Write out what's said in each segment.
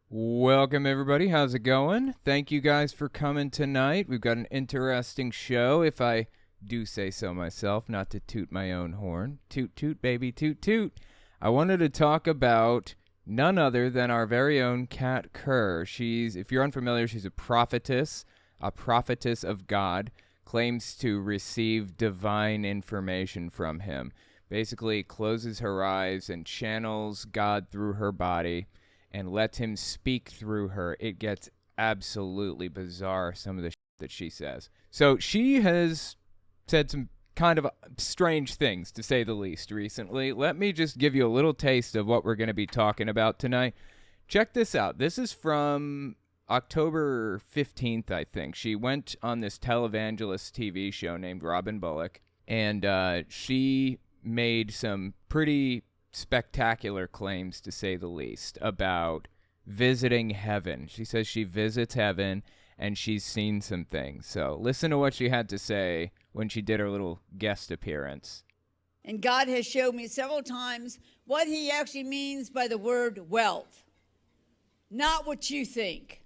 Welcome, everybody. How's it going? Thank you guys for coming tonight. We've got an interesting show, if I do say so myself, not to toot my own horn. Toot, toot, baby, toot, toot. I wanted to talk about none other than our very own Cat Kerr. If you're unfamiliar, she's a prophetess of God, claims to receive divine information from him. Basically closes her eyes and channels God through her body and lets him speak through her. It gets absolutely bizarre, some of the shit that she says. So she has said some kind of strange things, to say the least, recently. Let me just give you a little taste of what we're going to be talking about tonight. Check this out. This is from October 15th, I think. She went on this televangelist TV show named Robin Bullock, and she made some pretty spectacular claims, to say the least, about visiting heaven. She says she visits heaven and she's seen some things. So listen to what she had to say when she did her little guest appearance. And God has showed me several times what he actually means by the word wealth. Not what you think.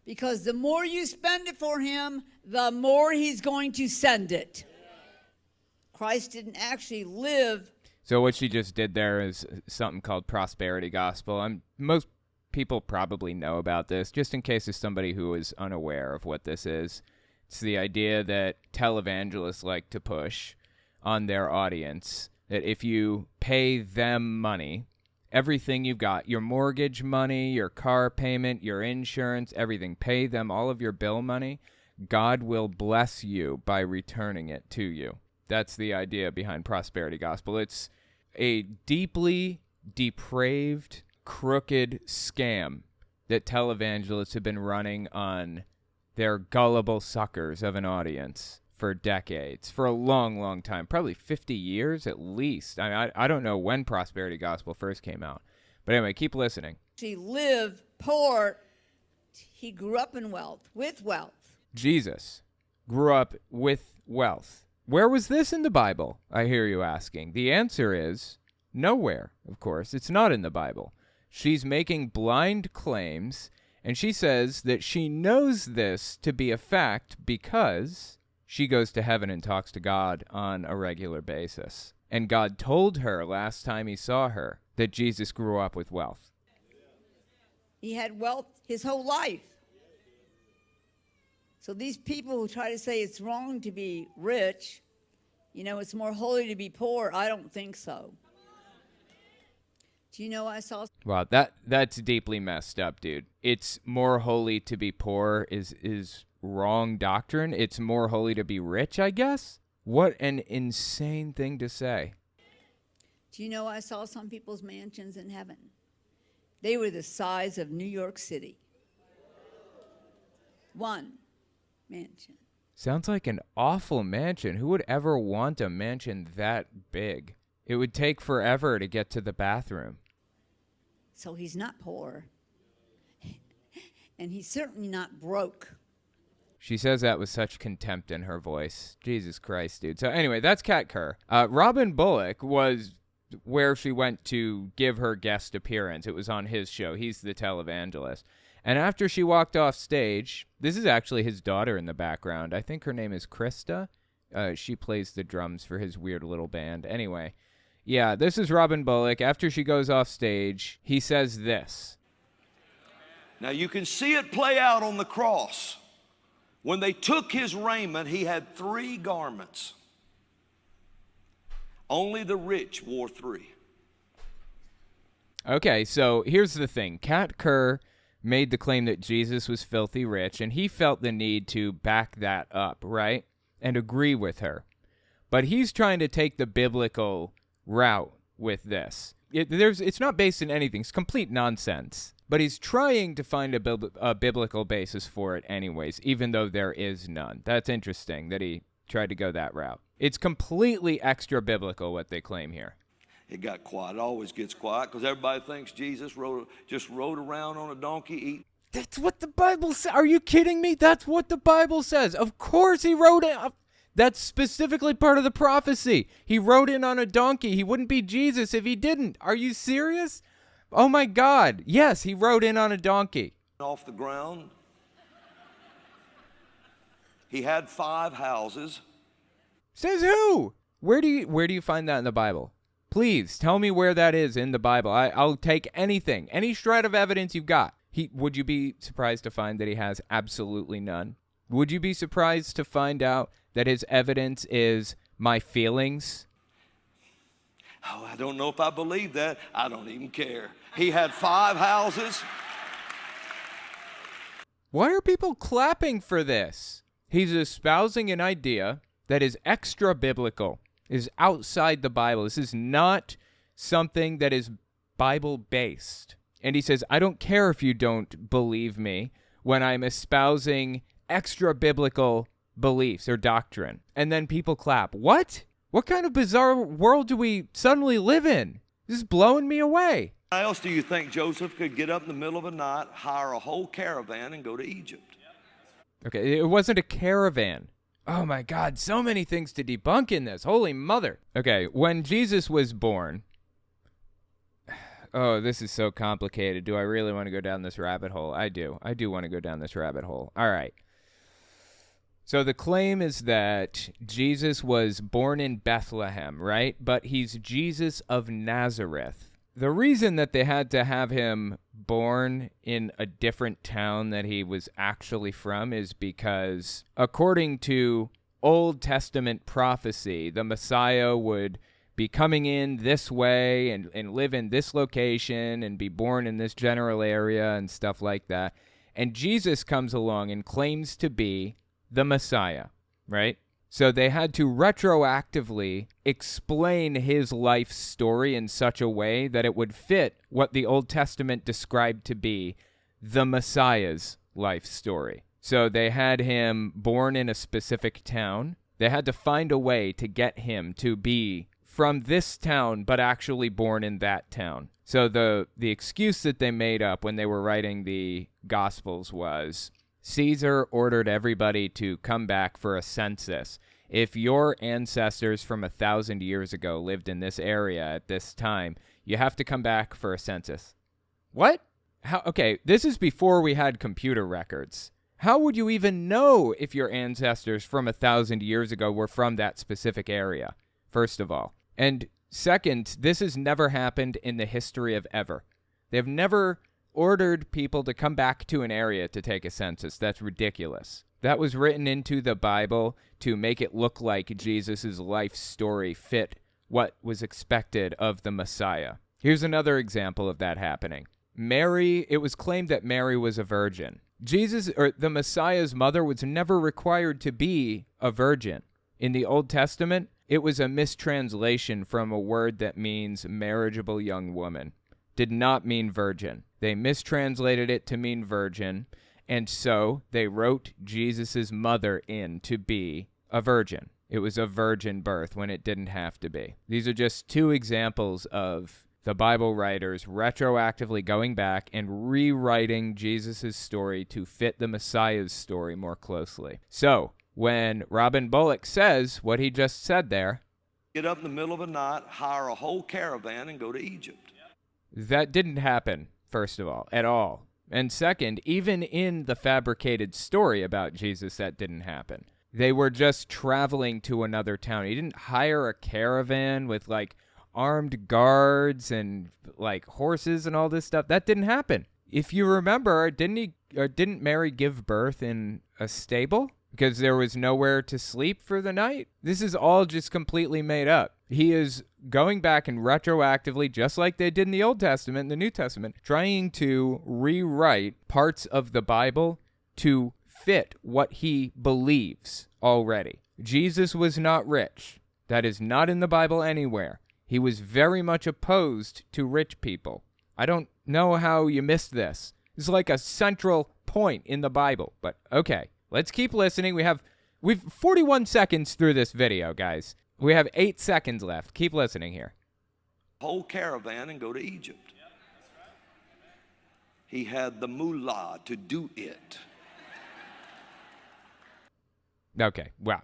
Because the more you spend it for him, the more he's going to send it. Christ didn't actually live. So what she just did there is something called prosperity gospel. Most people probably know about this, just in case there's somebody who is unaware of what this is. It's the idea that televangelists like to push on their audience, that if you pay them money, everything you've got, your mortgage money, your car payment, your insurance, everything, pay them all of your bill money, God will bless you by returning it to you. That's the idea behind prosperity gospel. It's a deeply depraved, crooked scam that televangelists have been running on their gullible suckers of an audience for decades, for a long, long time, probably 50 years at least. I don't know when prosperity gospel first came out. But anyway, keep listening. He lived poor. He grew up in wealth, with wealth. Jesus grew up with wealth. Where was this in the Bible, I hear you asking? The answer is nowhere, of course. It's not in the Bible. She's making blind claims, and she says that she knows this to be a fact because she goes to heaven and talks to God on a regular basis. And God told her last time he saw her that Jesus grew up with wealth. He had wealth his whole life. So these people who try to say it's wrong to be rich, it's more holy to be poor, I don't think so. Do you know I saw... Wow, that's deeply messed up, dude. It's more holy to be poor is wrong doctrine. It's more holy to be rich, I guess? What an insane thing to say. Do you know I saw some people's mansions in heaven? They were the size of New York City. One mansion. Sounds like an awful mansion. Who would ever want a mansion that big? It would take forever to get to the bathroom. So he's not poor. And he's certainly not broke. She says that with such contempt in her voice. Jesus Christ, dude. So anyway, that's Cat Kerr. Robin Bullock was where she went to give her guest appearance. It was on his show. He's the televangelist. And after she walked off stage, this is actually his daughter in the background. I think her name is Krista. She plays the drums for his weird little band. Anyway, yeah, this is Robin Bullock. After she goes off stage, he says this. Now you can see it play out on the cross. When they took his raiment, he had 3 garments. Only the rich wore 3. Okay, so here's the thing. Cat Kerr made the claim that Jesus was filthy rich, and he felt the need to back that up, right? And agree with her. But he's trying to take the biblical route with this. It's not based in anything. It's complete nonsense. But he's trying to find a biblical basis for it anyways, even though there is none. That's interesting that he tried to go that route. It's completely extra biblical what they claim here. It got quiet. It always gets quiet because everybody thinks Jesus just rode around on a donkey eating. That's what the Bible says. Are you kidding me? That's what the Bible says. Of course he rode it. That's specifically part of the prophecy. He rode in on a donkey. He wouldn't be Jesus if he didn't. Are you serious? Oh my God. Yes, he rode in on a donkey. Off the ground. He had 5 houses. Says who? Where do you find that in the Bible? Please tell me where that is in the Bible. I'll take anything, any shred of evidence you've got. Would you be surprised to find that he has absolutely none? Would you be surprised to find out that his evidence is my feelings? Oh, I don't know if I believe that. I don't even care. He had 5 houses. Why are people clapping for this? He's espousing an idea that is extra biblical, is outside the Bible. This is not something that is Bible based. And he says, I don't care if you don't believe me when I'm espousing extra biblical beliefs or doctrine. And then people clap. What? What kind of bizarre world do we suddenly live in? This is blowing me away. How else do you think Joseph could get up in the middle of the night, hire a whole caravan, and go to Egypt? Okay, it wasn't a caravan. Oh my God, so many things to debunk in this. Holy mother. Okay, when Jesus was born... Oh, this is so complicated. Do I really want to go down this rabbit hole? I do. I do want to go down this rabbit hole. All right. So the claim is that Jesus was born in Bethlehem, right? But he's Jesus of Nazareth. The reason that they had to have him born in a different town that he was actually from is because, according to Old Testament prophecy, the Messiah would be coming in this way and live in this location and be born in this general area and stuff like that. And Jesus comes along and claims to be the Messiah, right? So they had to retroactively explain his life story in such a way that it would fit what the Old Testament described to be the Messiah's life story. So they had him born in a specific town. They had to find a way to get him to be from this town, but actually born in that town. So the excuse that they made up when they were writing the Gospels was, Caesar ordered everybody to come back for a census. If your ancestors from 1,000 years ago lived in this area at this time, you have to come back for a census. What? How? Okay, this is before we had computer records. How would you even know if your ancestors from 1,000 years ago were from that specific area, first of all? And second, this has never happened in the history of ever. They've never ordered people to come back to an area to take a census. That's ridiculous. That was written into the Bible to make it look like Jesus' life story fit what was expected of the Messiah. Here's another example of that happening. Mary, it was claimed that Mary was a virgin. Jesus, or the Messiah's mother, was never required to be a virgin. In the Old Testament, it was a mistranslation from a word that means marriageable young woman. Did not mean virgin. They mistranslated it to mean virgin, and so they wrote Jesus' mother in to be a virgin. It was a virgin birth when it didn't have to be. These are just 2 examples of the Bible writers retroactively going back and rewriting Jesus' story to fit the Messiah's story more closely. So, when Robin Bullock says what he just said there, get up in the middle of the night, hire a whole caravan, and go to Egypt. That didn't happen, first of all, at all. And second, even in the fabricated story about Jesus, that didn't happen. They were just traveling to another town. He didn't hire a caravan with, like, armed guards and, like, horses and all this stuff. That didn't happen. If you remember, didn't Mary give birth in a stable? Because there was nowhere to sleep for the night? This is all just completely made up. He is going back and retroactively, just like they did in the Old Testament and the New Testament, trying to rewrite parts of the Bible to fit what he believes already. Jesus was not rich. That is not in the Bible anywhere. He was very much opposed to rich people. I don't know how you missed this. It's like a central point in the Bible, but okay. Let's keep listening. We've 41 seconds through this video, guys. We have 8 seconds left. Keep listening here. Whole caravan and go to Egypt. He had the mullah to do it. Okay, well,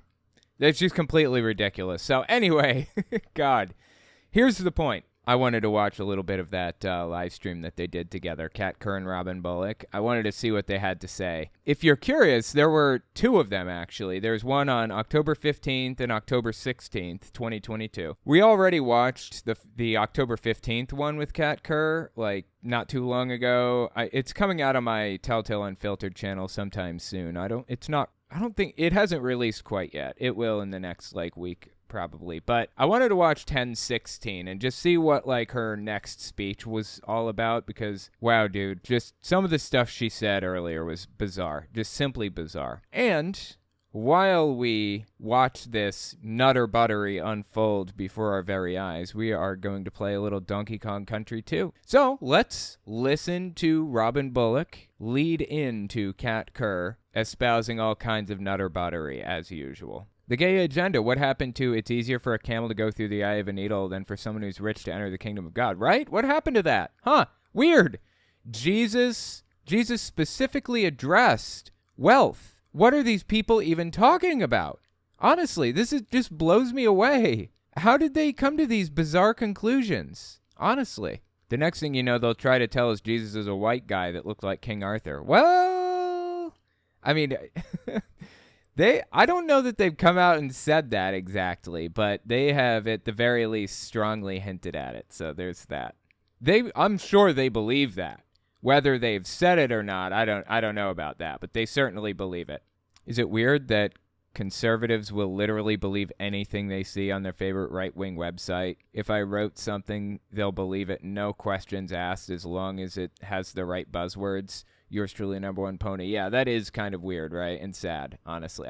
that's just completely ridiculous. So anyway, God, here's the point. I wanted to watch a little bit of that live stream that they did together, Cat Kerr and Robin Bullock. I wanted to see what they had to say. If you're curious, there were two of them, actually. There's one on October 15th and October 16th, 2022. We already watched the October 15th one with Cat Kerr, like, not too long ago. It's coming out on my Telltale Unfiltered channel sometime soon. I don't think it hasn't released quite yet. It will in the next, like, week. Probably, but I wanted to watch 1016 and just see what like her next speech was all about, because wow, dude, just some of the stuff she said earlier was bizarre, just simply bizarre. And while we watch this nutter buttery unfold before our very eyes, we are going to play a little Donkey Kong Country 2. So let's listen to Robin Bullock lead into Cat Kerr espousing all kinds of nutter buttery as usual. The gay agenda, what happened to it's easier for a camel to go through the eye of a needle than for someone who's rich to enter the kingdom of God, right? What happened to that? Huh, weird. Jesus specifically addressed wealth. What are these people even talking about? Honestly, just blows me away. How did they come to these bizarre conclusions? Honestly. The next thing you know, they'll try to tell us Jesus is a white guy that looked like King Arthur. Well, I mean... I don't know that they've come out and said that exactly, but they have at the very least strongly hinted at it. So there's that. I'm sure they believe that. Whether they've said it or not, I don't know about that, but they certainly believe it. Is it weird that conservatives will literally believe anything they see on their favorite right-wing website? If I wrote something, they'll believe it, no questions asked, as long as it has the right buzzwords. Yours truly, number one pony. Yeah, that is kind of weird, right? And sad, honestly.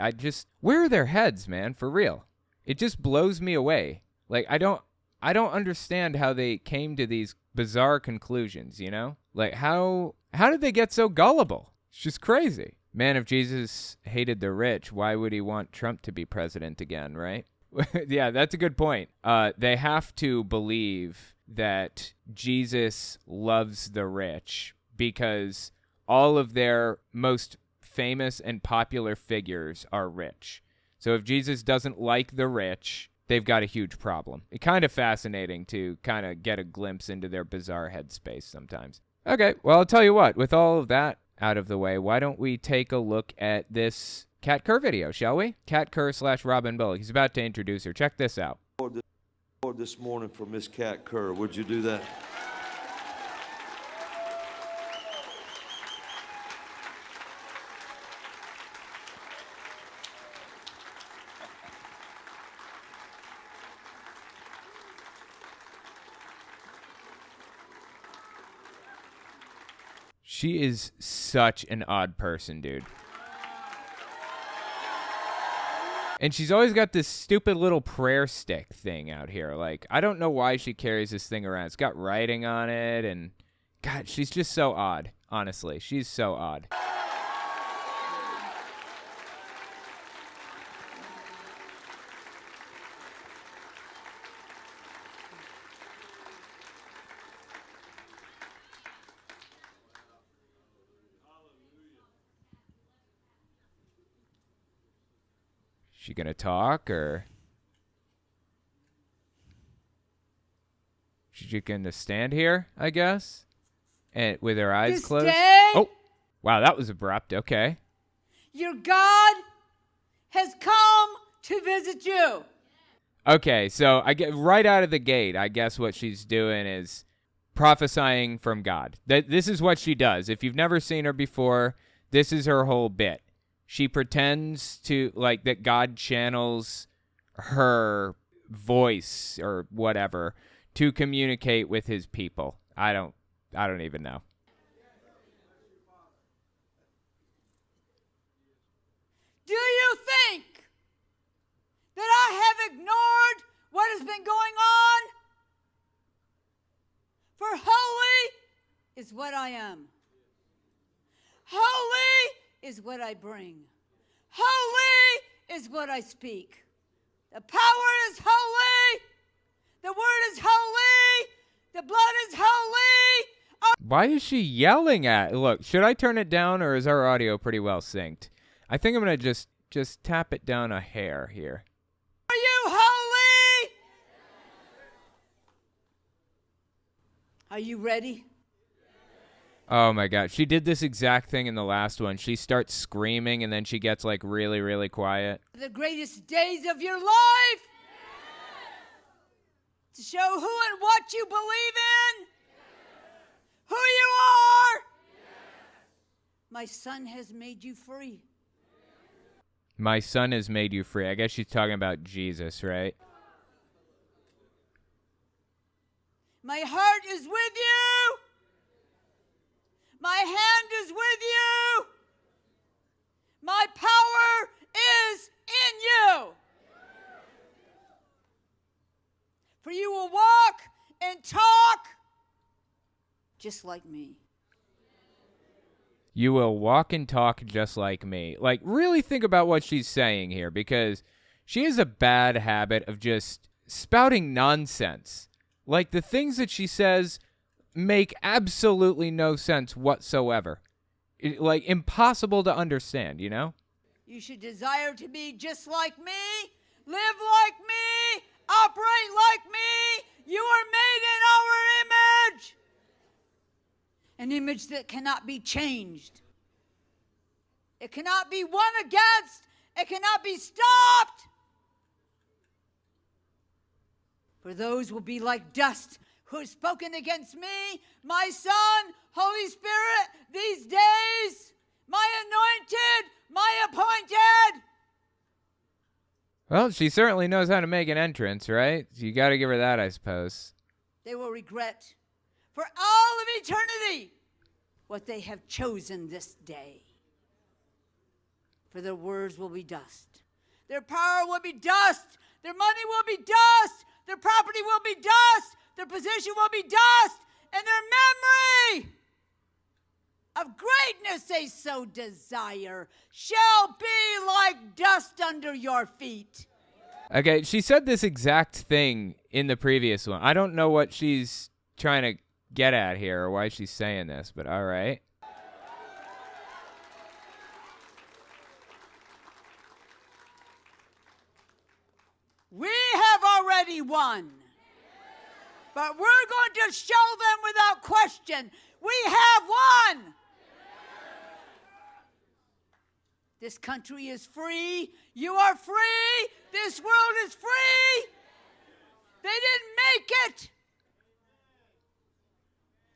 Where are their heads, man? For real. It just blows me away. Like, I don't understand how they came to these bizarre conclusions, you know? Like, how did they get so gullible? It's just crazy. Man, if Jesus hated the rich, why would he want Trump to be president again, right? Yeah, that's a good point. They have to believe that Jesus loves the rich because all of their most famous and popular figures are rich. So if Jesus doesn't like the rich, they've got a huge problem. It's kind of fascinating to kind of get a glimpse into their bizarre headspace sometimes. Okay, well, I'll tell you what. With all of that out of the way, why don't we take a look at this Cat Kerr video, shall we? Cat Kerr / Robin Bullock. He's about to introduce her. Check this out. Lord, this morning for Miss Cat Kerr, would you do that? She is such an odd person, dude. And she's always got this stupid little prayer stick thing out here. Like, I don't know why she carries this thing around. It's got writing on it, and God, she's just so odd, honestly. She's so odd. She gonna talk, or she's just gonna stand here, I guess, and with her eyes closed? Oh, wow, that was abrupt. Okay. Your God has come to visit you. Okay, so I get right out of the gate. I guess what she's doing is prophesying from God. This is what she does. If you've never seen her before, this is her whole bit. She pretends to, like, that God channels her voice or whatever to communicate with his people. I don't even know. Do you think that I have ignored what has been going on? For holy is what I am. Holy is what I bring. Holy is what I speak. The power is holy. The word is holy. The blood is holy. Why is she yelling at? Look, should I turn it down, or is our audio pretty well synced? I think I'm going to just tap it down a hair here. Are you holy? Are you ready? Oh my God. She did this exact thing in the last one. She starts screaming and then she gets like really, really quiet. The greatest days of your life. To show who and what you believe in. Who you are. My son has made you free. My son has made you free. I guess she's talking about Jesus, right? My heart is with you. My hand is with you. My power is in you. For you will walk and talk just like me. You will walk and talk just like me. Like, really think about what she's saying here, because she has a bad habit of just spouting nonsense. Like, the things that she says make absolutely no sense whatsoever. Like, impossible to understand, you know? You should desire to be just like me, live like me, operate like me. You are made in our image. An image that cannot be changed. It cannot be won against. It cannot be stopped. For those will be like dust who have spoken against me, my Son, Holy Spirit, these days, my anointed, my appointed. Well, she certainly knows how to make an entrance, right? You got to give her that, I suppose. They will regret for all of eternity what they have chosen this day. For their words will be dust. Their power will be dust. Their money will be dust. Their property will be dust. Their position will be dust. And their memory of greatness they so desire shall be like dust under your feet. Okay, she said this exact thing in the previous one. I don't know what she's trying to get at here or why she's saying this, but all right. We have already won. But we're going to show them without question. We have won. This country is free. You are free. This world is free. They didn't make it.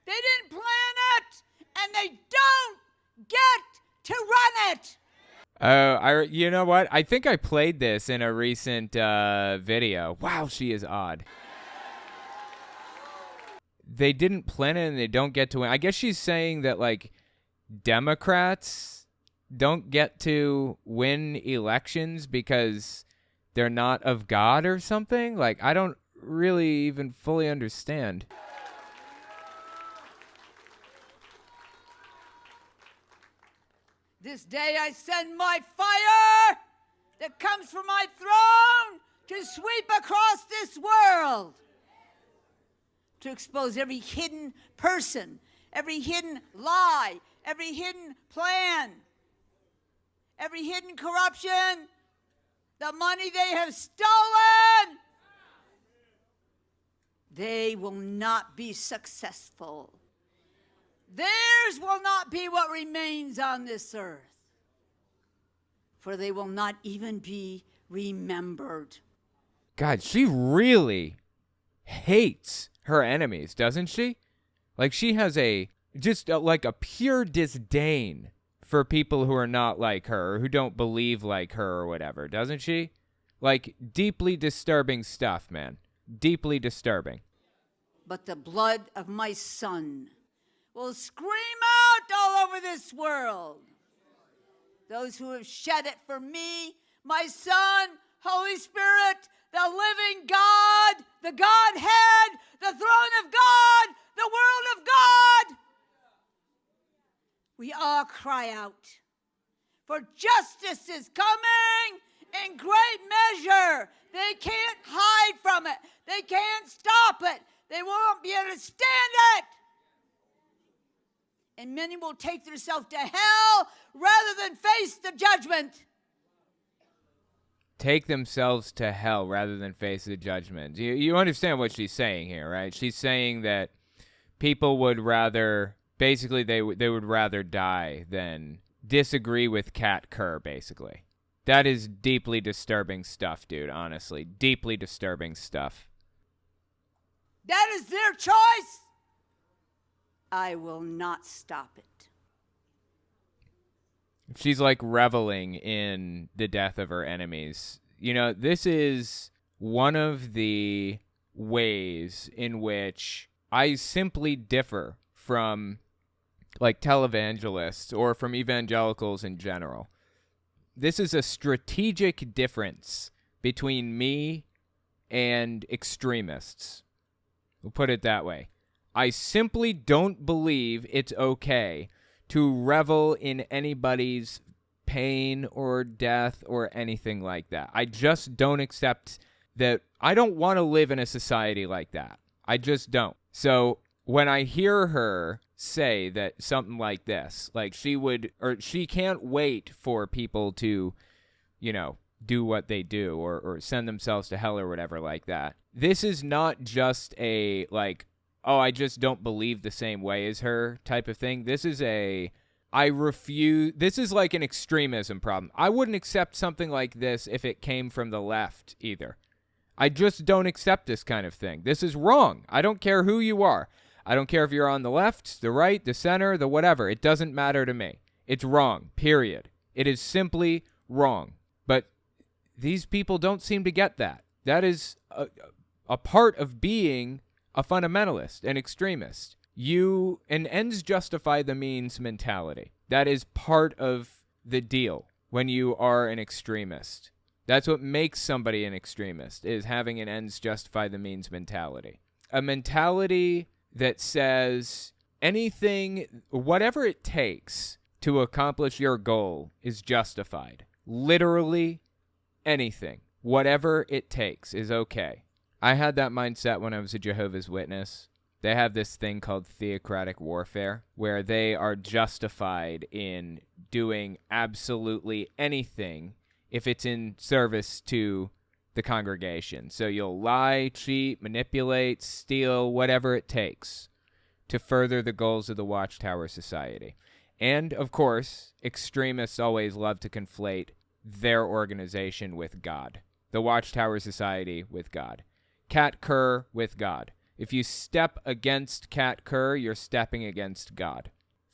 They didn't plan it. And they don't get to run it. You know what? I think I played this in a recent video. Wow, she is odd. They didn't plan it and they don't get to win. I guess she's saying that, like, Democrats don't get to win elections because they're not of God or something. Like, I don't really even fully understand. This day I send my fire that comes from my throne to sweep across this world, to expose every hidden person, every hidden lie, every hidden plan, every hidden corruption, the money they have stolen. They will not be successful. Theirs will not be what remains on this earth, for they will not even be remembered. God, she really hates her enemies, doesn't she? Like, she has like a pure disdain for people who are not like her, or who don't believe like her or whatever, doesn't she? Like, deeply disturbing stuff, man. Deeply disturbing. But the blood of my Son will scream out all over this world. Those who have shed it for me, my Son, Holy Spirit, the living God, the Godhead, the throne of God, the world of God. We all cry out, for justice is coming in great measure. They can't hide from it. They can't stop it. They won't be able to stand it. And many will take themselves to hell rather than face the judgment. Take themselves to hell rather than face the judgment. You understand what she's saying here, right? She's saying that people would rather, basically they would rather die than disagree with Cat Kerr, basically. That is deeply disturbing stuff, dude, honestly. Deeply disturbing stuff. That is their choice. I will not stop it. She's like reveling in the death of her enemies. You know, this is one of the ways in which I simply differ from like televangelists or from evangelicals in general. This is a strategic difference between me and extremists. We'll put it that way. I simply don't believe it's okay to revel in anybody's pain or death or anything like that. I just don't accept that. I don't want to live in a society like that. I just don't. So when I hear her say that something like this, like she can't wait for people to, you know, do what they do or send themselves to hell or whatever like that. This is not just a like, oh, I just don't believe the same way as her type of thing. This is this is like an extremism problem. I wouldn't accept something like this if it came from the left either. I just don't accept this kind of thing. This is wrong. I don't care who you are. I don't care if you're on the left, the right, the center, the whatever. It doesn't matter to me. It's wrong, period. It is simply wrong. But these people don't seem to get that. That is a part of being a fundamentalist, an extremist. An ends justify the means mentality. That is part of the deal when you are an extremist. That's what makes somebody an extremist, is having an ends justify the means mentality. A mentality that says anything, whatever it takes to accomplish your goal is justified. Literally anything, whatever it takes is okay. I had that mindset when I was a Jehovah's Witness. They have this thing called theocratic warfare, where they are justified in doing absolutely anything if it's in service to the congregation. So you'll lie, cheat, manipulate, steal, whatever it takes to further the goals of the Watchtower Society. And, of course, extremists always love to conflate their organization with God. The Watchtower Society with God. Cat Kerr with God. If you step against Cat Kerr, you're stepping against God.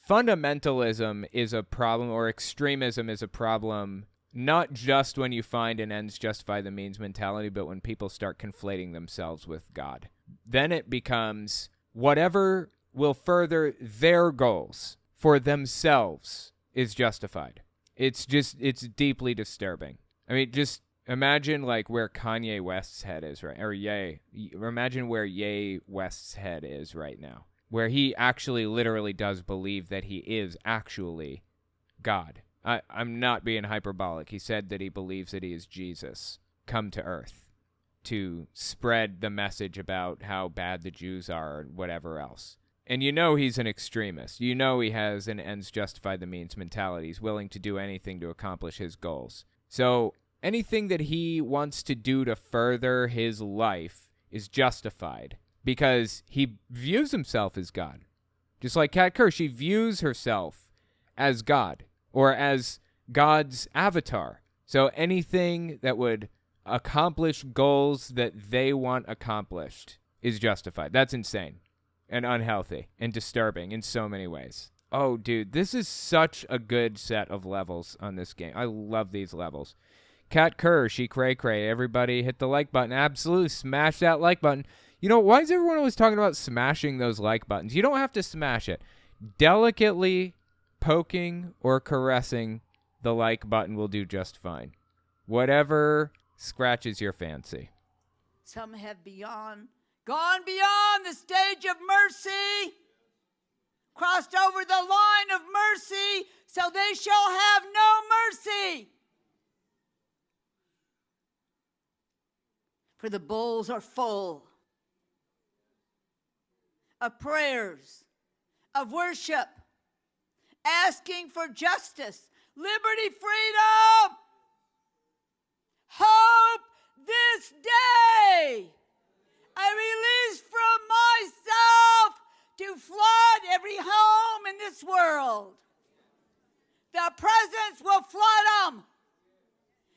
Fundamentalism is a problem, or extremism is a problem, not just when you find an ends justify the means mentality, but when people start conflating themselves with God. Then it becomes whatever will further their goals for themselves is justified. It's deeply disturbing. I mean, just imagine like where Kanye West's head is right, or Ye. Imagine where Ye West's head is right now, where he actually literally does believe that he is actually God. I'm not being hyperbolic. He said that he believes that he is Jesus come to earth to spread the message about how bad the Jews are and whatever else. And you know he's an extremist. You know he has an ends justify the means mentality. He's willing to do anything to accomplish his goals. So anything that he wants to do to further his life is justified because he views himself as God. Just like Cat Kerr, she views herself as God or as God's avatar. So anything that would accomplish goals that they want accomplished is justified. That's insane and unhealthy and disturbing in so many ways. Oh, dude, this is such a good set of levels on this game. I love these levels. Cat Kerr, she cray cray. Everybody hit the like button. Absolutely smash that like button. You know, why is everyone always talking about smashing those like buttons? You don't have to smash it. Delicately poking or caressing the like button will do just fine. Whatever scratches your fancy. Some have gone beyond the stage of mercy, crossed over the line of mercy, so they shall have no mercy. For the bowls are full of prayers, of worship, asking for justice, liberty, freedom, hope this day. I release from myself to to flood every home in this world. The presence will flood them.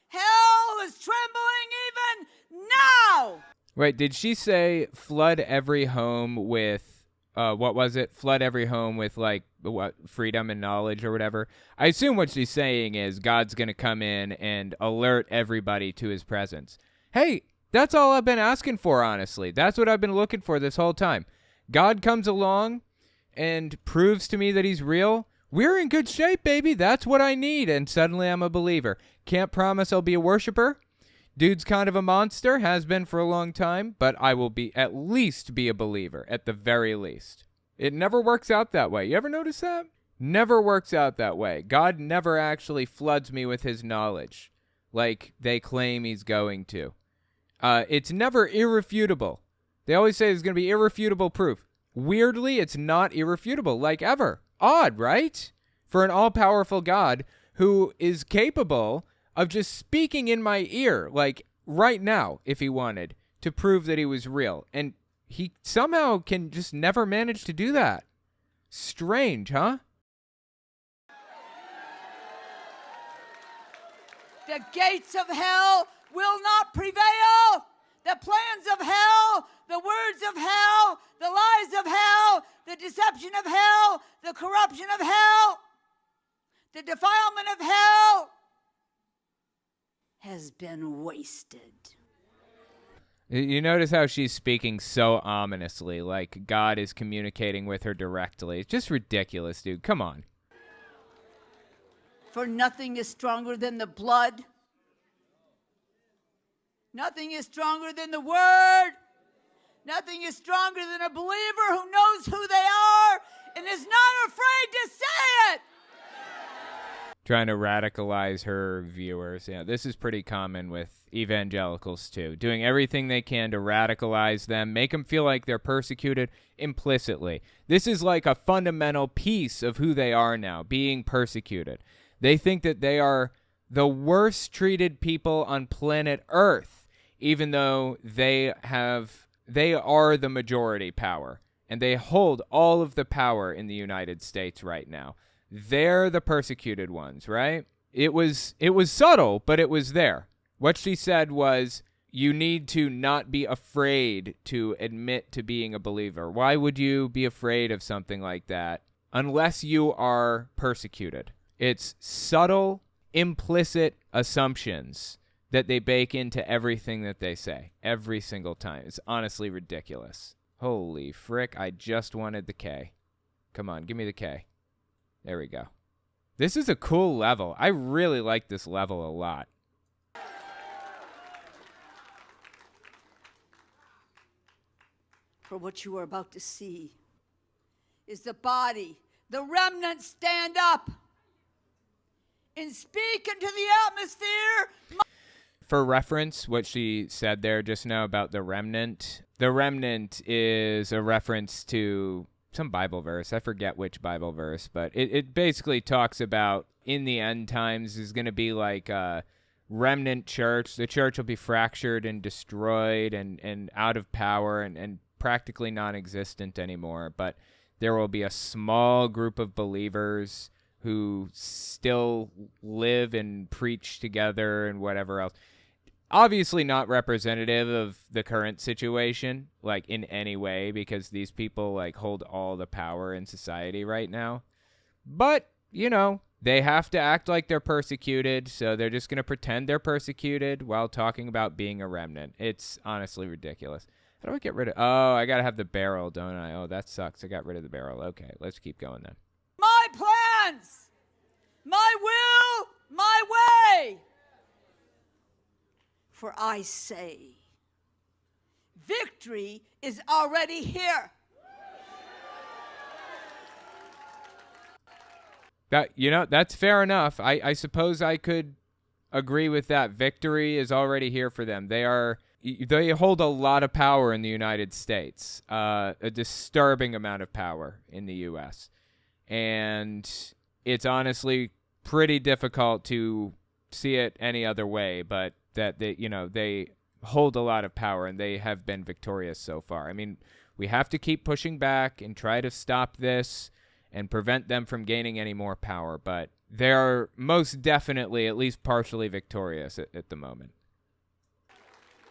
Hell is trembling even now. Wait, did she say flood every home with, what was it? Flood every home with, like, what, freedom and knowledge or whatever? I assume what she's saying is God's going to come in and alert everybody to his presence. Hey, that's all I've been asking for, honestly. That's what I've been looking for this whole time. God comes along and proves to me that he's real. We're in good shape, baby. That's what I need. And suddenly I'm a believer. Can't promise I'll be a worshiper. Dude's kind of a monster, has been for a long time, but I will at least be a believer, at the very least. It never works out that way. You ever notice that? Never works out that way. God never actually floods me with his knowledge like they claim he's going to. It's never irrefutable. They always say there's going to be irrefutable proof. Weirdly, it's not irrefutable, like ever. Odd, right? For an all-powerful God who is capable of just speaking in my ear, like right now, if he wanted, to prove that he was real. And he somehow can just never manage to do that. Strange, huh? The gates of hell will not prevail. The plans of hell, the words of hell, the lies of hell, the deception of hell, the corruption of hell, the defilement of hell has been wasted. You notice how she's speaking so ominously, like God is communicating with her directly. It's just ridiculous, dude. Come on. For nothing is stronger than the blood. Nothing is stronger than the word. Nothing is stronger than a believer who knows who they are and is not afraid to say it. Trying to radicalize her viewers. Yeah, this is pretty common with evangelicals too. Doing everything they can to radicalize them, make them feel like they're persecuted implicitly. This is like a fundamental piece of who they are now, being persecuted. They think that they are the worst treated people on planet Earth, even though they are the majority power, and they hold all of the power in the United States right now. They're the persecuted ones, right? It was subtle, but it was there. What she said was, you need to not be afraid to admit to being a believer. Why would you be afraid of something like that unless you are persecuted? It's subtle, implicit assumptions that they bake into everything that they say, every single time. It's honestly ridiculous. Holy frick, I just wanted the K. Come on, give me the K. There we go. This is a cool level. I really like this level a lot. For what you are about to see is the body, the remnant stand up and speak into the atmosphere. For reference, what she said there just now about the remnant is a reference to some Bible verse. I forget which Bible verse, but it basically talks about in the end times is going to be like a remnant church. The church will be fractured and destroyed and out of power and practically non-existent anymore. But there will be a small group of believers who still live and preach together and whatever else. Obviously not representative of the current situation, like in any way, because these people like hold all the power in society right now. But, you know, they have to act like they're persecuted, so they're just going to pretend they're persecuted while talking about being a remnant. It's honestly ridiculous. How do I get rid of... Oh, I got to have the barrel, don't I? Oh, that sucks. I got rid of the barrel. Okay, let's keep going then. My plans, my will, my way. For I say, victory is already here. That's fair enough. I suppose I could agree with that. Victory is already here for them. They hold a lot of power in the United States, a disturbing amount of power in the U.S. And it's honestly pretty difficult to see it any other way, but that they hold a lot of power and they have been victorious so far. I mean, We have to keep pushing back and try to stop this and prevent them from gaining any more power. But they're most definitely at least partially victorious at the moment.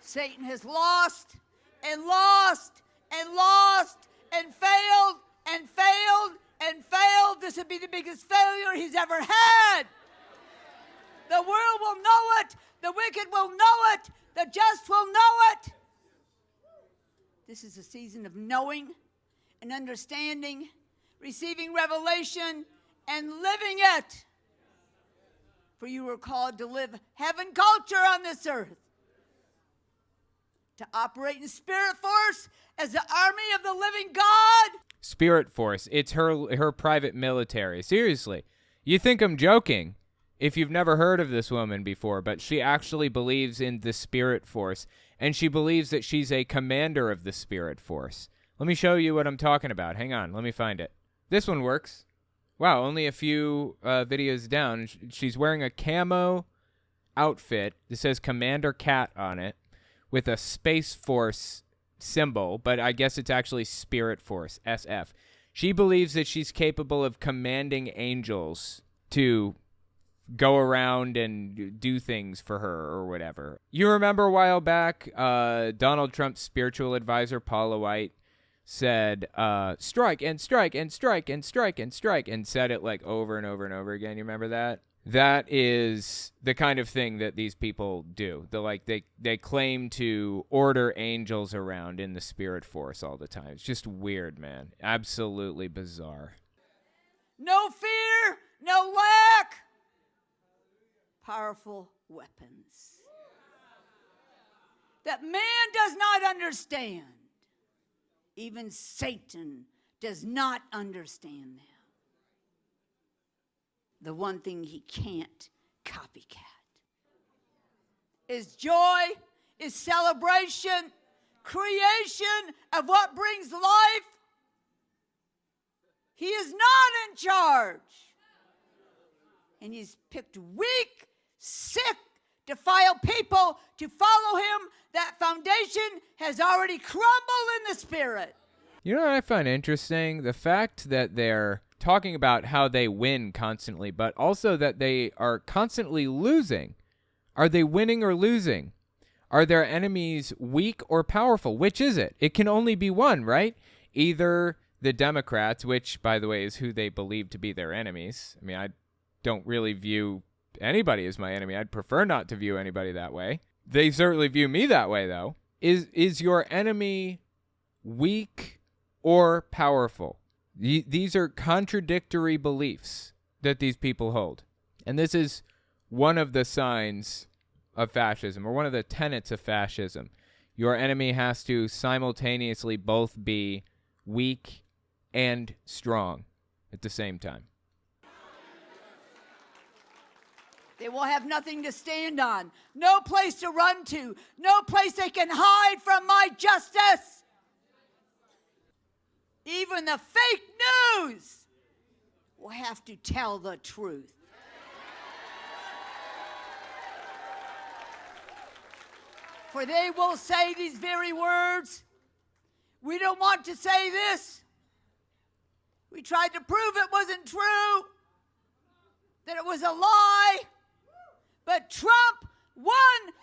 Satan has lost and lost and lost and failed and failed and failed. This would be the biggest failure he's ever had. The world will know it. The wicked will know it. The just will know it. This is a season of knowing and understanding, receiving revelation, and living it. For you were called to live heaven culture on this earth, to operate in spirit force as the army of the living God. Spirit force. It's her private military. Seriously. You think I'm joking if you've never heard of this woman before, but she actually believes in the spirit force, and she believes that she's a commander of the spirit force. Let me show you what I'm talking about. Hang on. Let me find it. This one works. Wow, only a few videos down. She's wearing a camo outfit that says Commander Cat on it with a Space Force symbol, but I guess it's actually Spirit Force, SF. She believes that she's capable of commanding angels to go around and do things for her or whatever. You remember a while back, Donald Trump's spiritual advisor, Paula White, said, strike and strike and strike and strike and strike, and said it like over and over and over again. You remember that? That is the kind of thing that these people do. They claim to order angels around in the spirit force all the time. It's just weird, man. Absolutely bizarre. No fear, no lack. Powerful weapons that man does not understand. Even Satan does not understand them. The one thing he can't copycat is joy, is celebration, creation of what brings life. He is not in charge. And he's picked weak, sick, defiled people to follow him. That foundation has already crumbled in the spirit. You know what I find interesting? The fact that they're talking about how they win constantly, but also that they are constantly losing. Are they winning or losing? Are their enemies weak or powerful? Which is it? It can only be one, right? Either the Democrats, which, by the way, is who they believe to be their enemies. I mean, I don't really view anybody as my enemy. I'd prefer not to view anybody that way. They certainly view me that way, though. Is your enemy weak or powerful? These are contradictory beliefs that these people hold. And this is one of the signs of fascism, or one of the tenets of fascism. Your enemy has to simultaneously both be weak and strong at the same time. They will have nothing to stand on, no place to run to, no place they can hide from my justice. Even the fake news will have to tell the truth. For they will say these very words. We don't want to say this. We tried to prove it wasn't true, that it was a lie. But Trump won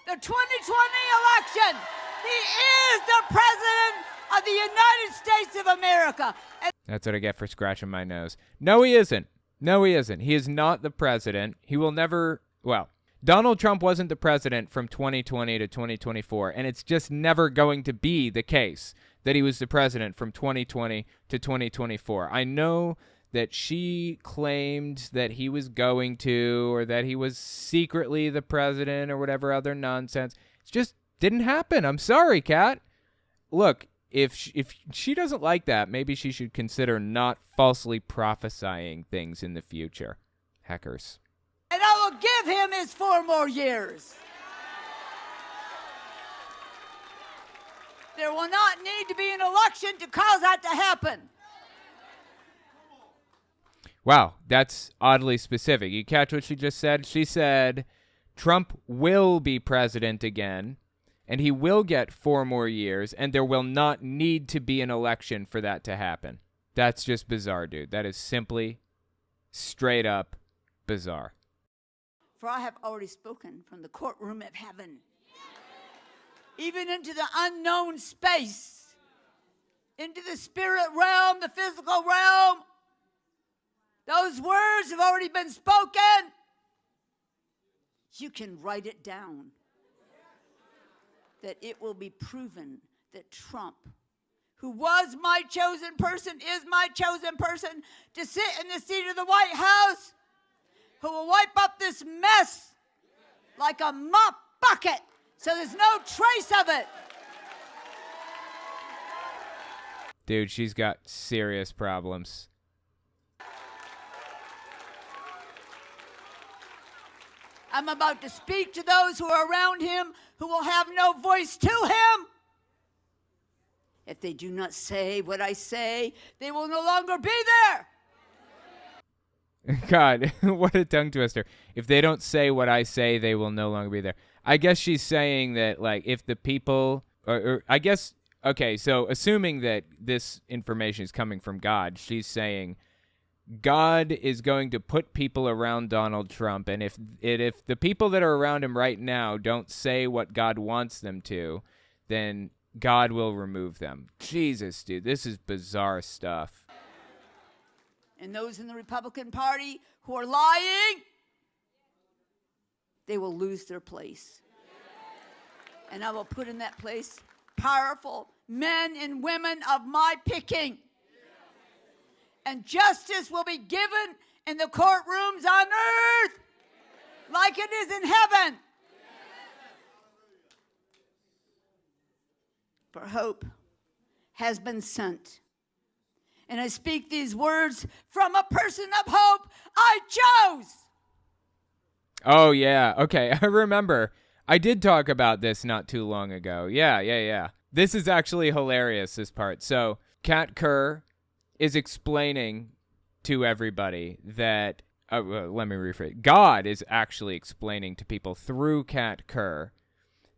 the 2020 election. He is the president of the United States of America. And that's what I get for scratching my nose. No, he isn't. No, he isn't. He is not the president. He will never, well, Donald Trump wasn't the president from 2020 to 2024, and it's just never going to be the case that he was the president from 2020 to 2024. I know that she claimed that he was going to, or that he was secretly the president, or whatever other nonsense. It just didn't happen. I'm sorry, Cat. Look, if she doesn't like that, maybe she should consider not falsely prophesying things in the future. Heckers. And I will give him his 4 more years. There will not need to be an election to cause that to happen. Wow, that's oddly specific. You catch what she just said? She said Trump will be president again, and he will get 4 more years, and there will not need to be an election for that to happen. That's just bizarre, dude. That is simply straight up bizarre. For I have already spoken from the courtroom of heaven, even into the unknown space, into the spirit realm, the physical realm. Those words have already been spoken. You can write it down, that it will be proven that Trump, who was my chosen person, is my chosen person to sit in the seat of the White House, who will wipe up this mess like a mop bucket so there's no trace of it. Dude, she's got serious problems. I'm about to speak to those who are around him who will have no voice to him. If they do not say what I say, they will no longer be there. God, what a tongue twister. If they don't say what I say, they will no longer be there. I guess she's saying that, like, if the people, or I guess, okay, so assuming that this information is coming from God, she's saying God is going to put people around Donald Trump, and if the people that are around him right now don't say what God wants them to, then God will remove them. Jesus, dude, this is bizarre stuff. And those in the Republican Party who are lying, they will lose their place. And I will put in that place powerful men and women of my picking. And justice will be given in the courtrooms on earth like it is in heaven. For hope has been sent. And I speak these words from a person of hope I chose. Oh, yeah. Okay, I remember. I did talk about this not too long ago. Yeah. This is actually hilarious, this part. So, Cat Kerr is explaining to everybody that, let me rephrase, God is actually explaining to people through Cat Kerr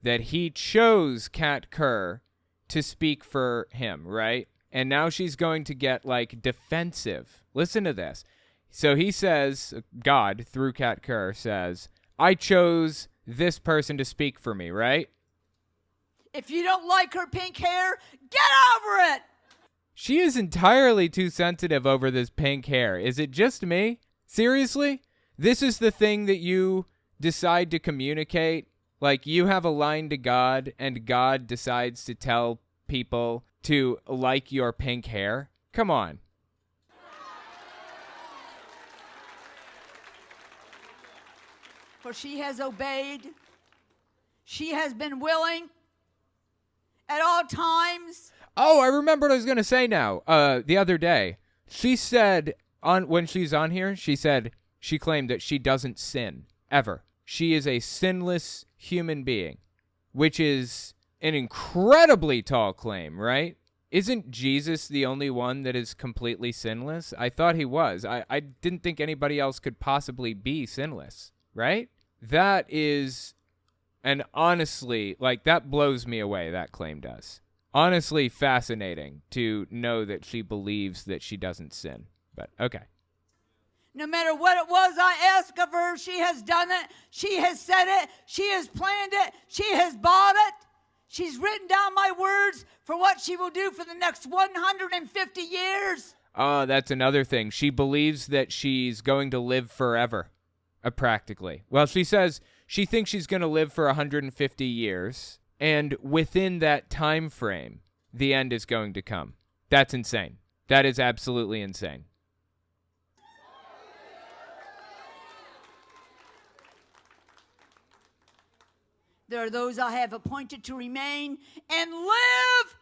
that he chose Cat Kerr to speak for him, right? And now she's going to get, like, defensive. Listen to this. So he says, God, through Cat Kerr, says, I chose this person to speak for me, right? If you don't like her pink hair, get over it! She is entirely too sensitive over this pink hair. Is it just me? Seriously? This is the thing that you decide to communicate? Like, you have a line to God, and God decides to tell people to like your pink hair? Come on. For she has obeyed. She has been willing at all times. Oh, I remember what I was going to say now. The other day, she said, when she's on here, she claimed that she doesn't sin, ever. She is a sinless human being, which is an incredibly tall claim, right? Isn't Jesus the only one that is completely sinless? I thought he was. I didn't think anybody else could possibly be sinless, right? That is, and honestly, like, that blows me away, that claim does. Honestly fascinating to know that she believes that she doesn't sin. But, okay. No matter what it was I asked of her, she has done it. She has said it. She has planned it. She has bought it. She's written down my words for what she will do for the next 150 years. Oh, that's another thing. She believes that she's going to live forever, practically. Well, she says she thinks she's going to live for 150 years, and within that time frame, the end is going to come. That's insane. That is absolutely insane. There are those I have appointed to remain and live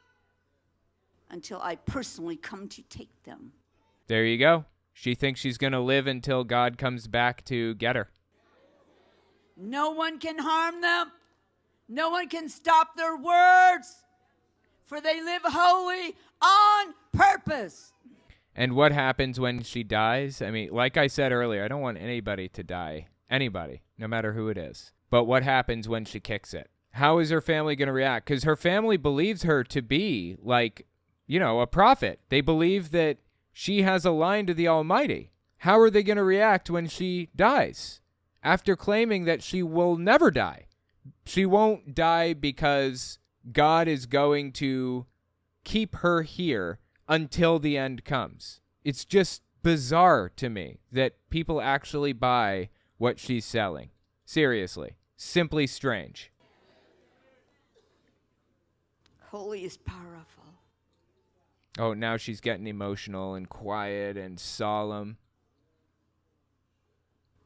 until I personally come to take them. There you go. She thinks she's going to live until God comes back to get her. No one can harm them. No one can stop their words, for they live holy on purpose. And what happens when she dies? I mean, like I said earlier, I don't want anybody to die. Anybody, no matter who it is. But what happens when she kicks it? How is her family going to react? Because her family believes her to be like, a prophet. They believe that she has a line to the Almighty. How are they going to react when she dies? After claiming that she will never die. She won't die because God is going to keep her here until the end comes. It's just bizarre to me that people actually buy what she's selling. Seriously. Simply strange. Holy is powerful. Oh, now she's getting emotional and quiet and solemn.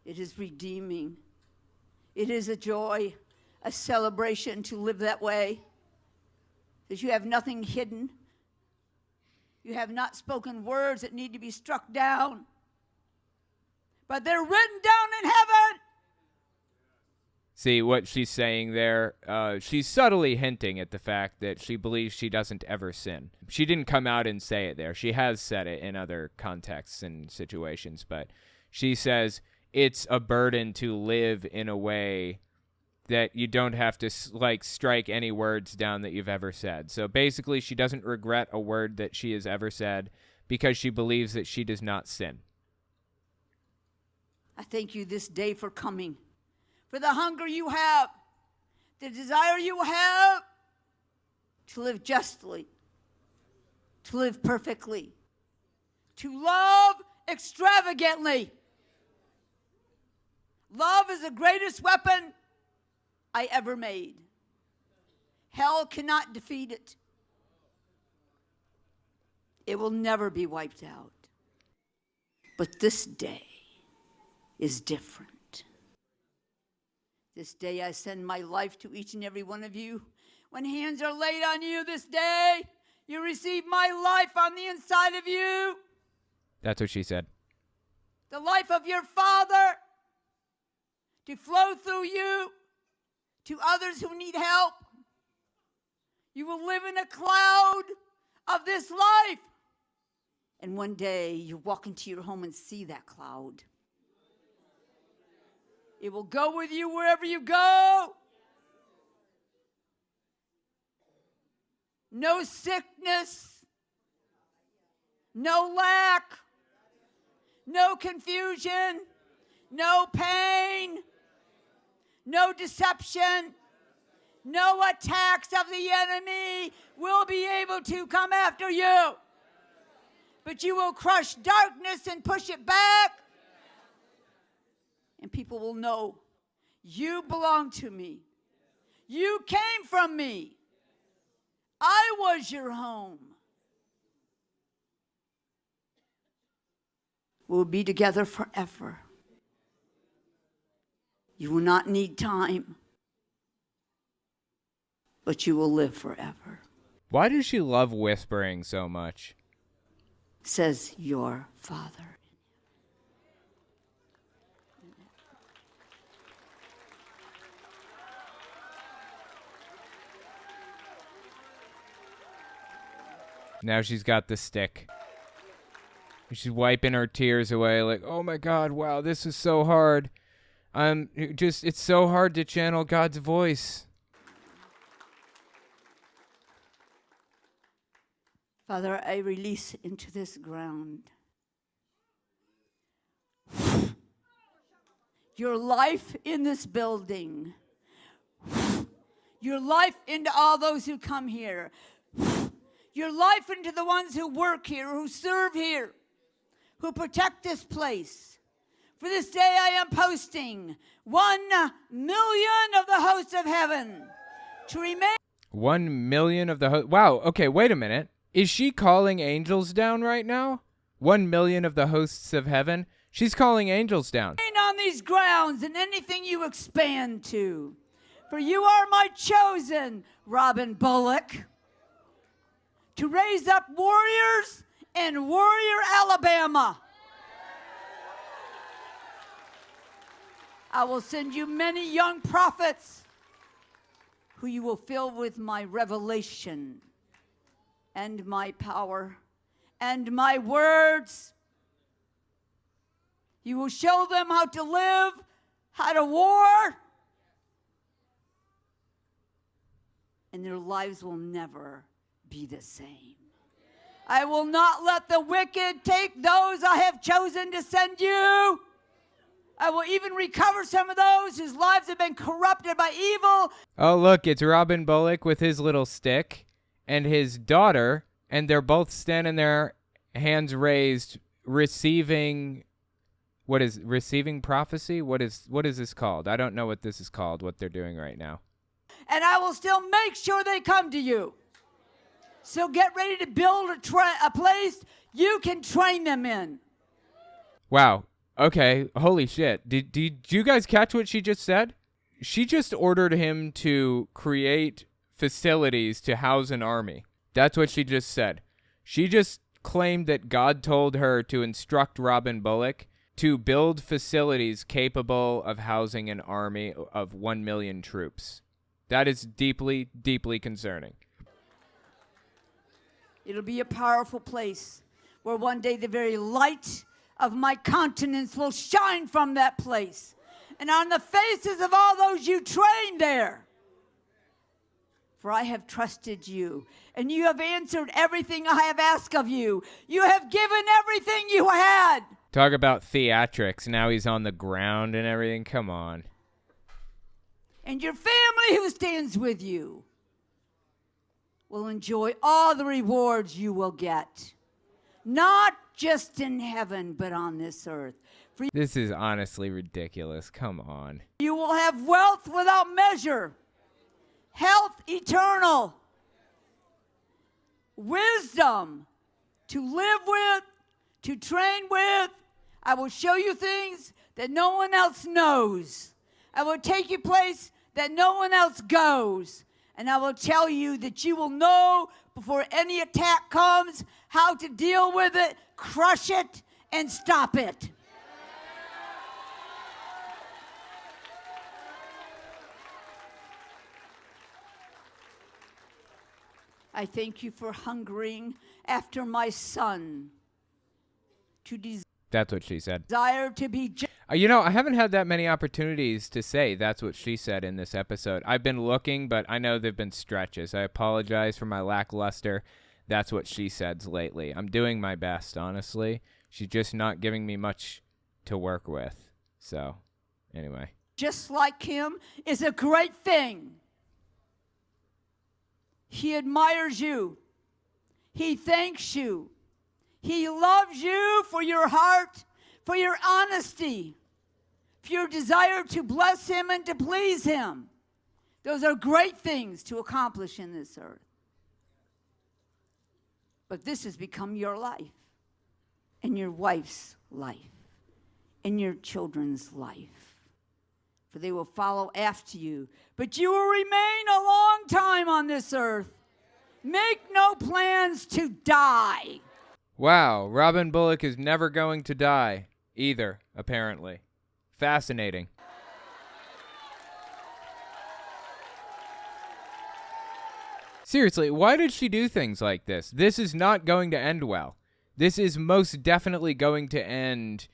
It is redeeming. It is a joy, a celebration to live that way. That you have nothing hidden. You have not spoken words that need to be struck down. But they're written down in heaven. See what she's saying there? She's subtly hinting at the fact that she believes she doesn't ever sin. She didn't come out and say it there. She has said it in other contexts and situations, but she says it's a burden to live in a way that you don't have to strike any words down that you've ever said. So basically, she doesn't regret a word that she has ever said because she believes that she does not sin. I thank you this day for coming. For the hunger you have, the desire you have to live justly, to live perfectly, to love extravagantly. Love is the greatest weapon I ever made. Hell cannot defeat it. It will never be wiped out. But this day is different. This day I send my life to each and every one of you. When hands are laid on you this day, you receive my life on the inside of you. That's what she said. The life of your Father to flow through you to others who need help. You will live in a cloud of this life. And one day you walk into your home and see that cloud. It will go with you wherever you go. No sickness, no lack, no confusion, no pain, no deception, no attacks of the enemy will be able to come after you. But you will crush darkness and push it back. And people will know you belong to me. You came from me. I was your home. We'll be together forever. You will not need time, but you will live forever. Why does she love whispering so much? Says your Father. Now she's got the stick. She's wiping her tears away like, oh my God, wow, this is so hard. It's so hard to channel God's voice. Father, I release into this ground your life in this building, your life into all those who come here, your life into the ones who work here, who serve here, who protect this place. For this day I am posting 1 million of the hosts of heaven to remain. 1 million of the hosts. Wow, okay, wait a minute. Is she calling angels down right now? 1 million of the hosts of heaven? She's calling angels down. On these grounds and anything you expand to. For you are my chosen, Robin Bullock, to raise up warriors in Warrior, Alabama. I will send you many young prophets who you will fill with my revelation and my power and my words. You will show them how to live, how to war, and their lives will never be the same. I will not let the wicked take those I have chosen to send you. I will even recover some of those whose lives have been corrupted by evil. Oh, look, it's Robin Bullock with his little stick and his daughter, and they're both standing there, hands raised, receiving prophecy? What is this called? I don't know what this is called, what they're doing right now. And I will still make sure they come to you. So get ready to build a place you can train them in. Wow. Okay. Holy shit. Did you guys catch what she just said? She just ordered him to create facilities to house an army. That's what she just said. She just claimed that God told her to instruct Robin Bullock to build facilities capable of housing an army of 1 million troops. That is deeply, deeply concerning. It'll be a powerful place where one day the very light of my countenance will shine from that place and on the faces of all those you trained there. For I have trusted you, and you have answered everything I have asked of you. You have given everything you had. Talk about theatrics. Now he's on the ground and everything. Come on. And your family who stands with you will enjoy all the rewards you will get. Not just in heaven, but on this earth. For this is honestly ridiculous. Come on. you will have wealth without measure, health eternal, wisdom to live with, to train with. I will show you things that no one else knows. I will take you place that no one else goes. And I will tell you that you will know before any attack comes how to deal with it, crush it, and stop it. I thank you for hungering after my son to That's what she said. desire to be I haven't had that many opportunities to say that's what she said in this episode. I've been looking, but I know they've been stretches. I apologize for my lackluster that's what she said's lately. I'm doing my best, honestly. She's just not giving me much to work with. So, anyway. just like him is a great thing. He admires you. He thanks you. He loves you for your heart, for your honesty, for your desire to bless him and to please him. Those are great things to accomplish in this earth. But this has become your life, and your wife's life, and your children's life. For they will follow after you. But you will remain a long time on this earth. Make no plans to die. Wow, Robin Bullock is never going to die either, apparently. Fascinating. Seriously, why did she do things like this? This is not going to end well. This is most definitely going to end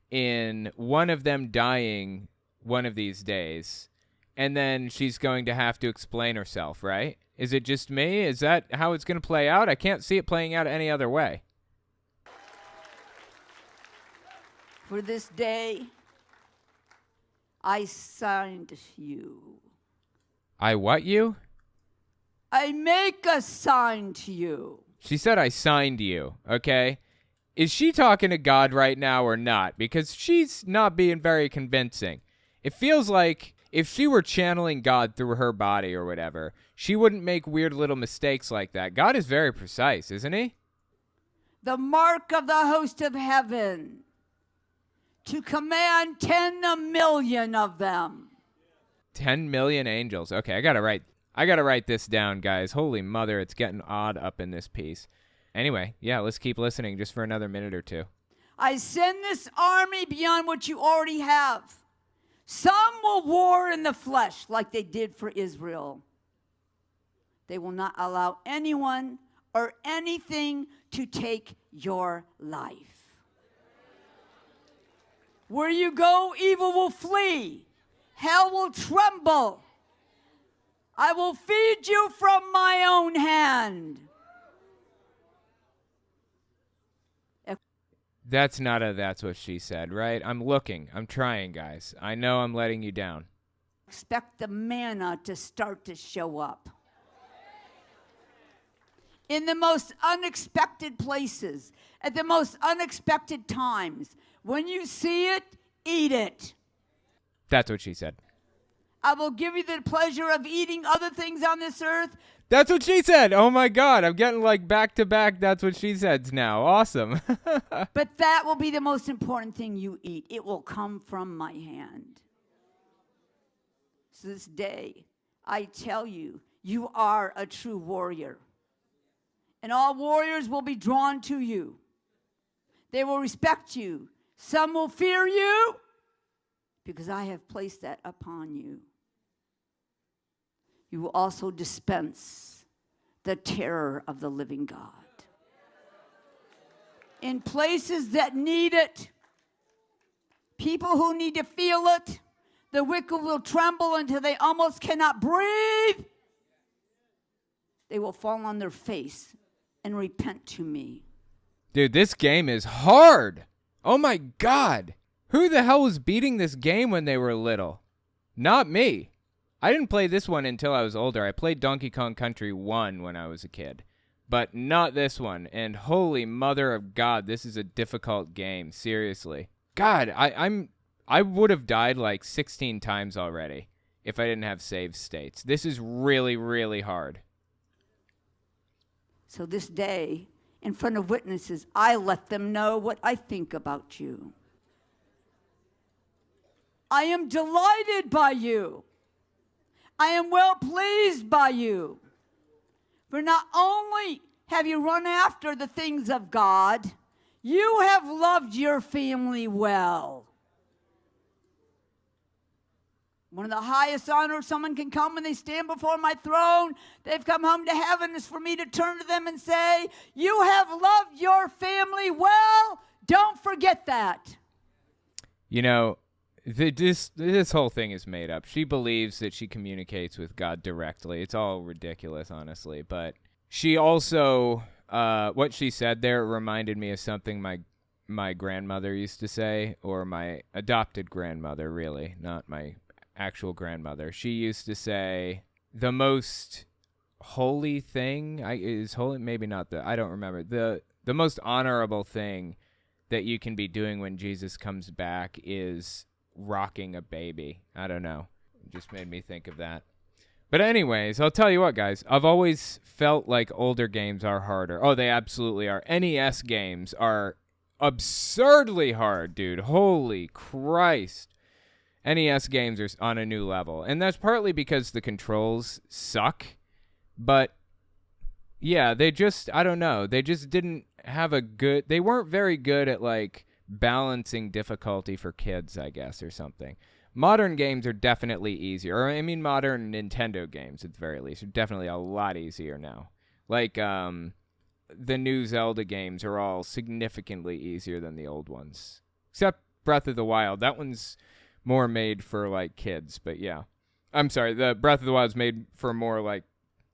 in one of them dying one of these days. And then she's going to have to explain herself, right? Is it just me? Is that how it's going to play out? I can't see it playing out any other way. For this day, I signed you. I what you? I make a sign to you. She said I signed you, okay? Is she talking to God right now or not? Because she's not being very convincing. It feels like if she were channeling God through her body or whatever, she wouldn't make weird little mistakes like that. God is very precise, isn't he? The mark of the host of heaven, to command 10 million of them. 10 million angels. Okay, I gotta write this down, guys. Holy mother, it's getting odd up in this piece. Anyway, yeah, let's keep listening just for another minute or two. I send this army beyond what you already have. Some will war in the flesh like they did for Israel. They will not allow anyone or anything to take your life. Where you go, evil will flee. Hell will tremble. I will feed you from my own hand. That's not a that's what she said, right? I'm looking. I'm trying, guys. I know I'm letting you down. Expect the manna to start to show up. In the most unexpected places, at the most unexpected times. When you see it, eat it. That's what she said. I will give you the pleasure of eating other things on this earth. That's what she said. Oh my God. I'm getting like back to back. That's what she said now. Awesome. But that will be the most important thing you eat. It will come from my hand. So this day, I tell you, you are a true warrior. And all warriors will be drawn to you. They will respect you. Some will fear you because I have placed that upon you. You will also dispense the terror of the living God. In places that need it, people who need to feel it, the wicked will tremble until they almost cannot breathe. They will fall on their face and repent to me. Dude, this game is hard. Oh my God. Who the hell was beating this game when they were little? Not me. I didn't play this one until I was older. I played Donkey Kong Country 1 when I was a kid, but not this one. And holy mother of God, this is a difficult game. Seriously. God, I would have died like 16 times already if I didn't have save states. This is really, really hard. So this day, in front of witnesses, I let them know what I think about you. I am delighted by you. I am well pleased by you. For not only have you run after the things of God, you have loved your family well. One of the highest honors someone can come when they stand before my throne, they've come home to heaven, is for me to turn to them and say, you have loved your family well. Don't forget that. You know, this whole thing is made up. She believes that she communicates with God directly. It's all ridiculous, honestly. But she also, what she said there reminded me of something my grandmother used to say, or my adopted grandmother, really, not my actual grandmother. She used to say, the most holy thing is holy, maybe not I don't remember. The most honorable thing that you can be doing when Jesus comes back is rocking a baby. I don't know. It just made me think of that. But anyways, I'll tell you what, guys. I've always felt like older games are harder. Oh, they absolutely are. NES games are absurdly hard, dude. Holy Christ. NES games are on a new level. And that's partly because the controls suck. But, yeah, they just, I don't know. They just didn't have they weren't very good at, like, balancing difficulty for kids, I guess, or something. Modern games are definitely easier. Or, I mean, modern Nintendo games, at the very least, are definitely a lot easier now. Like, the new Zelda games are all significantly easier than the old ones. Except Breath of the Wild. That one's more made for, like, kids, but yeah. I'm sorry, the Breath of the Wild is made for more, like,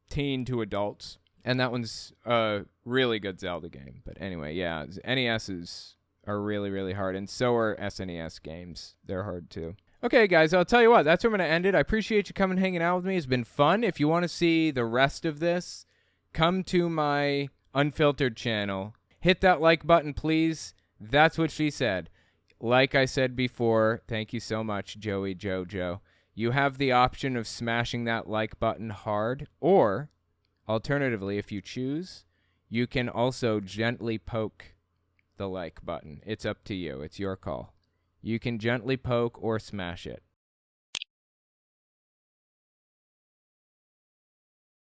teen to adults. And that one's a really good Zelda game. But anyway, yeah, NESs are really, really hard. And so are SNES games. They're hard, too. Okay, guys, I'll tell you what. That's where I'm going to end it. I appreciate you coming and hanging out with me. It's been fun. If you want to see the rest of this, come to my Unfiltered channel. Hit that like button, please. That's what she said. Like I said before, thank you so much, Joey Jojo. You have the option of smashing that like button hard, or alternatively, if you choose, you can also gently poke the like button. It's up to you. It's your call. You can gently poke or smash it.